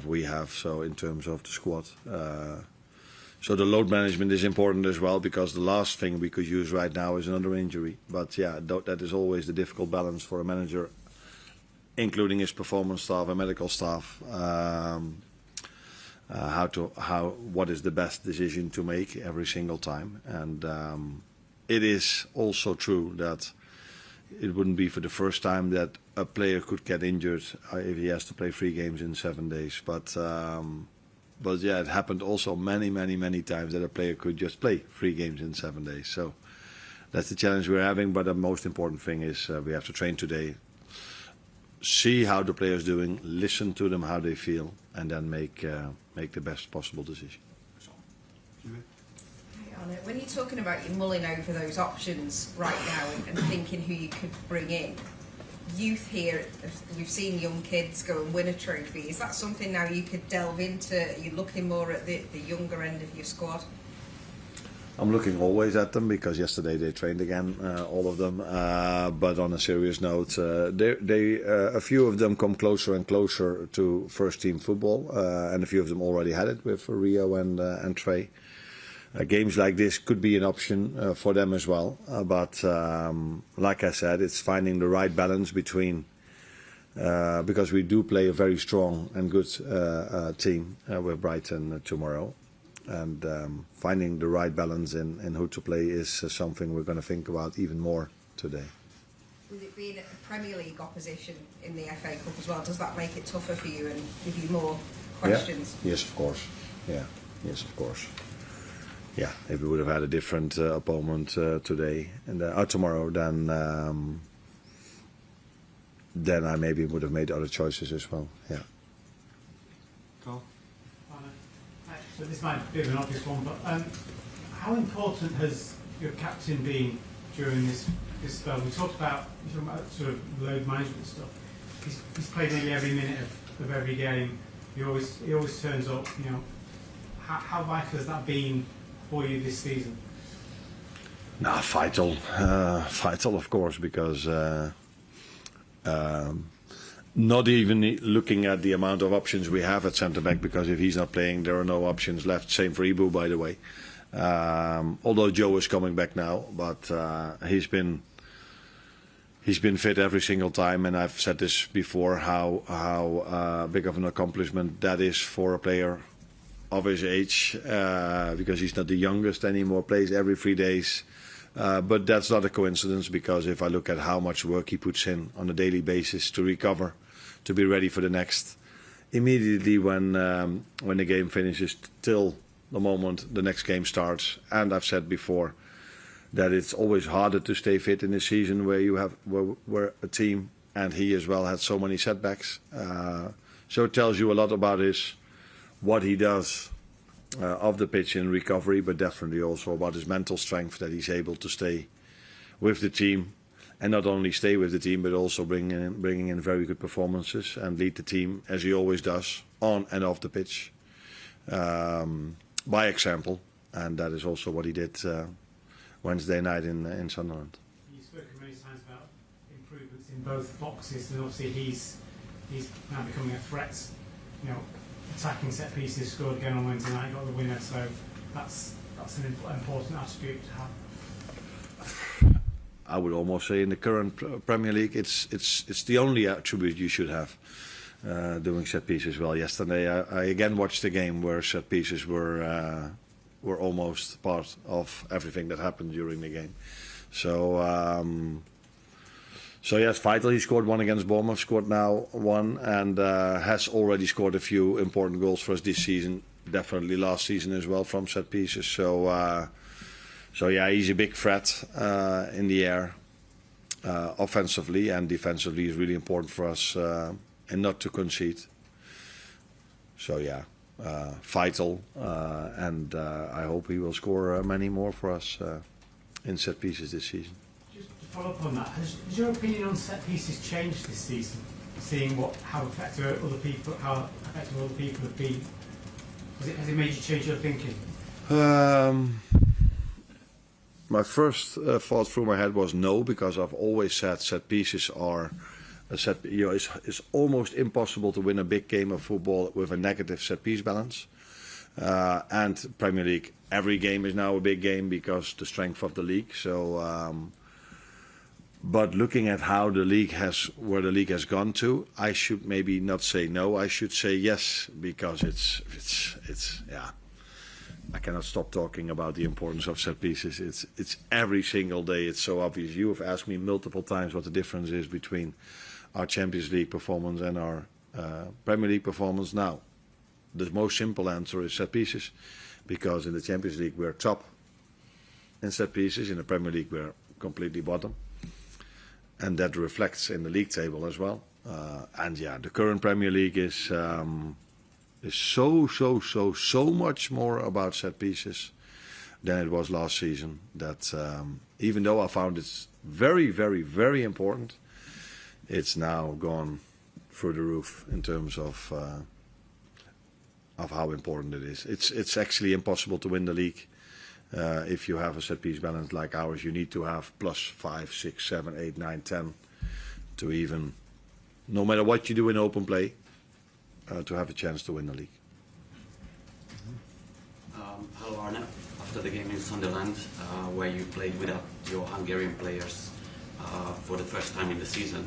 we have. So in terms of the squad, so the load management is important as well, because the last thing we could use right now is another injury. But yeah, that is always the difficult balance for a manager, including his performance staff and medical staff. What is the best decision to make every single time. And it is also true that it wouldn't be for the first time that a player could get injured if he has to play 3 games in 7 days. But yeah, it happened also many times that a player could just play 3 games in 7 days. So that's the challenge we're having. But the most important thing is we have to train today, see how the players doing, listen to them, how they feel, and then make the best possible decision. Arne, when you're talking about you mulling over those options right now and thinking who you could bring in, youth here, we've seen young kids go and win a trophy. Is that something now you could delve into? Are you looking more at the younger end of your squad? I'm looking always at them, because yesterday they trained again, all of them. But on a serious note, a few of them come closer and closer to first team football, and a few of them already had it with Rio and Trey. Games like this could be an option for them as well. But like I said, it's finding the right balance between, because we do play a very strong and good team with Brighton tomorrow. And finding the right balance in who to play is something we're going to think about even more today. With it being a Premier League opposition in the FA Cup as well, does that make it tougher for you and give you more questions? Yeah. Yes, of course. Yeah. Yes, of course. Yeah. If we would have had a different opponent today and tomorrow, then I maybe would have made other choices as well. Yeah. Cool. So this might be an obvious one, but how important has your captain been during this spell? We talked about sort of load management stuff. He's played nearly every minute of every game. He always turns up. You know, how vital has that been for you this season? No, vital, of course, because not even looking at the amount of options we have at centre back, because if he's not playing, there are no options left. Same for Ibu, by the way. Although Joe is coming back now, but he's been fit every single time, and I've said this before, how big of an accomplishment that is for a player of his age, because he's not the youngest anymore, plays every 3 days. But that's not a coincidence, because if I look at how much work he puts in on a daily basis to recover, to be ready for the next, immediately when the game finishes till the moment the next game starts. And I've said before that it's always harder to stay fit in a season where you have where a team, and he as well, had so many setbacks. So it tells you a lot about what he does off the pitch in recovery, but definitely also about his mental strength, that he's able to stay with the team, and not only stay with the team, but also bringing in very good performances and lead the team, as he always does, on and off the pitch, by example. And that is also what he did Wednesday night in Sunderland. You've spoken many times about improvements in both boxes, and obviously he's now becoming a threat. You know, attacking set pieces, scored again on Wednesday night, got the winner. So that's an important attribute to have. I would almost say in the current Premier League, it's the only attribute you should have, doing set pieces well. Yesterday, I again watched the game where set pieces were almost part of everything that happened during the game. So yes, vital. He scored one against Bournemouth, scored now one, and has already scored a few important goals for us this season. Definitely last season as well from set pieces. So yeah, he's a big threat in the air, offensively and defensively. Is really important for us, and not to concede. So yeah, vital, and I hope he will score many more for us in set pieces this season. Just to follow up on that, has your opinion on set pieces changed this season? Seeing how effective other people have been, has it made you change your thinking? My first thought through my head was no, because I've always said set pieces are it's almost impossible to win a big game of football with a negative set piece balance. And Premier League, every game is now a big game because the strength of the league. So, but looking at how where the league has gone to, I should maybe not say no. I should say yes, because it's yeah. I cannot stop talking about the importance of set pieces. It's every single day. It's so obvious. You have asked me multiple times what the difference is between our Champions League performance and our Premier League performance now. The most simple answer is set pieces, because in the Champions League we're top in set pieces. In the Premier League we're completely bottom, and that reflects in the league table as well. And yeah, the current Premier League is so much more about set pieces than it was last season. That even though I found it's very, very, very important, it's now gone through the roof in terms of how important it is. It's actually impossible to win the league if you have a set piece balance like ours. You need to have plus 5, 6, 7, 8, 9, 10 to even, no matter what you do in open play, to have a chance to win the league. Hello Arne, after the game in Sunderland, where you played without your Hungarian players for the first time in the season,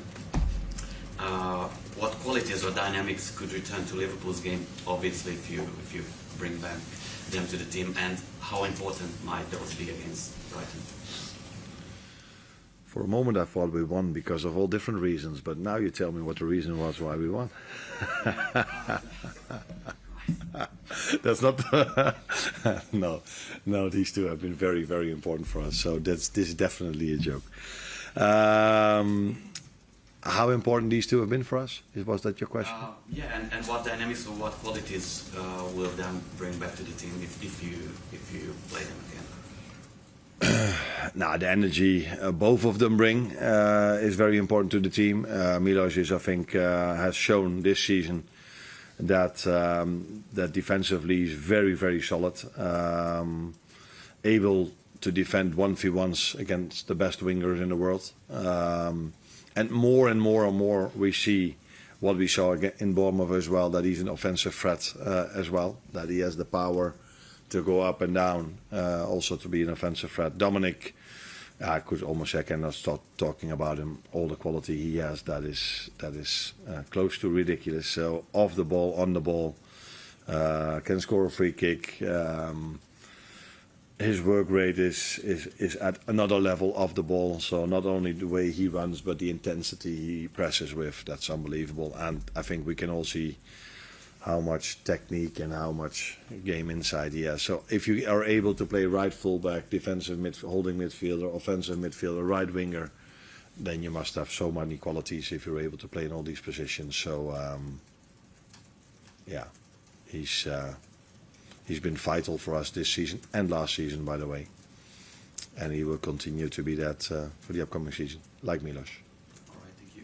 what qualities or dynamics could return to Liverpool's game, obviously if you bring back them to the team, and how important might those be against Brighton? For a moment I thought we won because of all different reasons, but now you tell me what the reason was why we won. That's not no, these two have been very, very important for us, so this is definitely a joke. How important these two have been for us? Was that your question? Yeah, and what dynamics or what qualities will them bring back to the team if you play them again? Now, the energy both of them bring is very important to the team. Milos is, I think, has shown this season that that defensively is very, very solid, able to defend 1v1s against the best wingers in the world. And more we see what we saw in Bournemouth as well, that he's an offensive threat as well, that he has the power to go up and down, also to be an offensive threat. Dominic, I could almost say I cannot stop talking about him. All the quality he has, that is close to ridiculous. So off the ball, on the ball, can score a free kick. His work rate is at another level off the ball. So not only the way he runs, but the intensity he presses with, that's unbelievable. And I think we can all see how much technique and how much game insight he has. So if you are able to play right fullback, defensive holding midfielder, offensive midfielder, right winger, then you must have so many qualities if you're able to play in all these positions. So yeah, he's been vital for us this season and last season, by the way, and he will continue to be that for the upcoming season, like Milos. All right, thank you.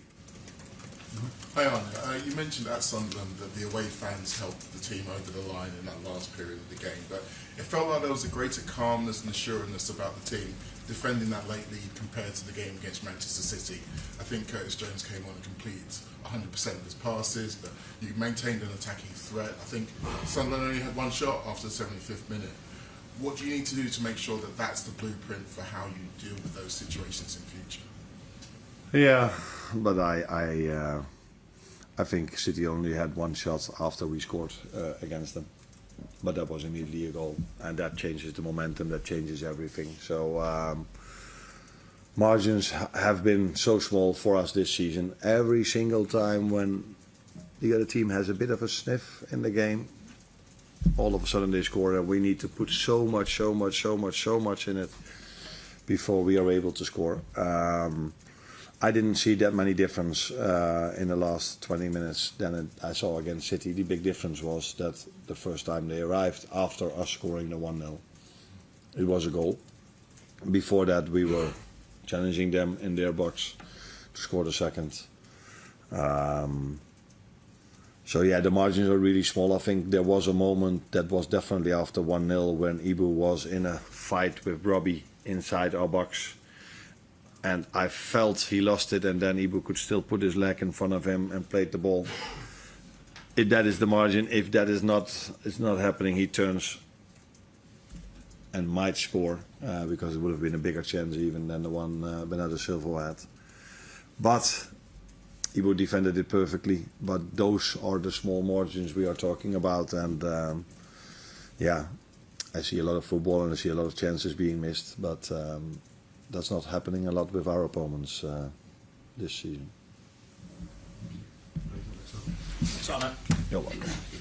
Hi Arne, you mentioned at Sunderland that the away fans helped the team over the line in that last period of the game, but it felt like there was a greater calmness and assuredness about the team defending that late lead compared to the game against Manchester City. I think Curtis Jones came on and completed 100% of his passes, but you maintained an attacking threat. I think Sunderland only had one shot after the 75th minute. What do you need to do to make sure that that's the blueprint for how you deal with those situations in future? Yeah, but I think City only had one shot after we scored against them, but that was immediately a goal, and that changes the momentum, that changes everything. So margins have been so small for us this season. Every single time when the other team has a bit of a sniff in the game, all of a sudden they score, and we need to put so much in it before we are able to score. I didn't see that many difference in the last 20 minutes than I saw against City. The big difference was that the first time they arrived after us scoring the 1-0, it was a goal. Before that, we were challenging them in their box to score the second. So yeah, the margins are really small. I think there was a moment that was definitely after 1-0 when Ibu was in a fight with Robbie inside our box. and I felt he lost it, and then Ibu could still put his leg in front of him and played the ball. If that is the margin, if that is not, it's not happening, he turns and might score because it would have been a bigger chance even than the one Bernardo Silva had. But Ibu defended it perfectly. But those are the small margins we are talking about, and yeah, I see a lot of football and I see a lot of chances being missed, but that's not happening a lot with our opponents this season. Thanks, Arne. You're welcome.